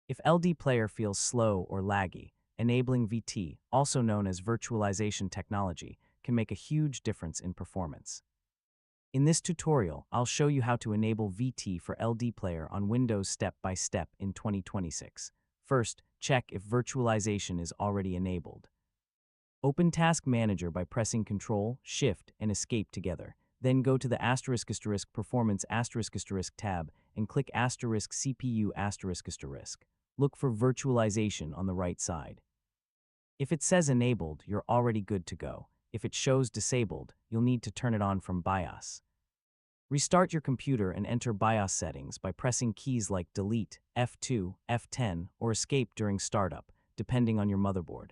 If LDPlayer feels slow or laggy, enabling VT, also known as Virtualization Technology, can make a huge difference in performance. In this tutorial, I'll show you how to enable VT for LDPlayer on Windows step by step in 2026. First, check if virtualization is already enabled. Open Task Manager by pressing Ctrl, Shift, and Escape together. Then go to the *** Performance ** tab and click **CPU ***. Look for Virtualization on the right side. If it says Enabled, you're already good to go. If it shows Disabled, you'll need to turn it on from BIOS. Restart your computer and enter BIOS settings by pressing keys like Delete, F2, F10, or Escape during startup, depending on your motherboard.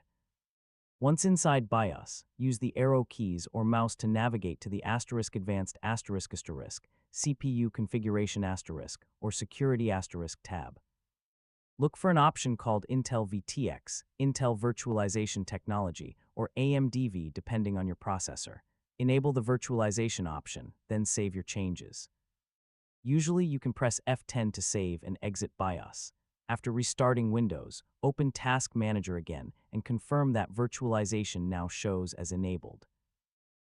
Once inside BIOS, use the arrow keys or mouse to navigate to the **Advanced **, CPU Configuration **, or Security * tab. Look for an option called Intel VTX, Intel Virtualization Technology, or AMD-V depending on your processor. Enable the virtualization option, then save your changes. Usually you can press F10 to save and exit BIOS. After restarting Windows, open Task Manager again and confirm that virtualization now shows as enabled.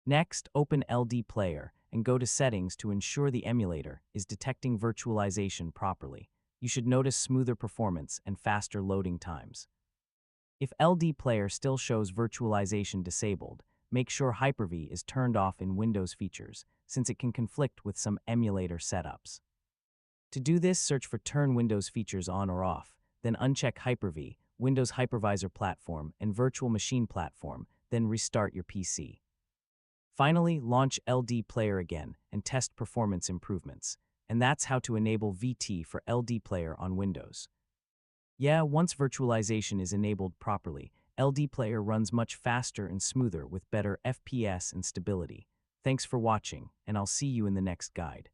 Next, open LDPlayer and go to Settings to ensure the emulator is detecting virtualization properly. You should notice smoother performance and faster loading times. If LDPlayer still shows virtualization disabled, make sure Hyper-V is turned off in Windows Features, since it can conflict with some emulator setups. To do this, search for Turn Windows Features on or off, then uncheck Hyper-V, Windows Hypervisor Platform, and Virtual Machine Platform, then restart your PC. Finally, launch LDPlayer again and test performance improvements. And that's how to enable VT for LDPlayer on Windows. Yeah, once virtualization is enabled properly, LDPlayer runs much faster and smoother with better FPS and stability. Thanks for watching, and I'll see you in the next guide.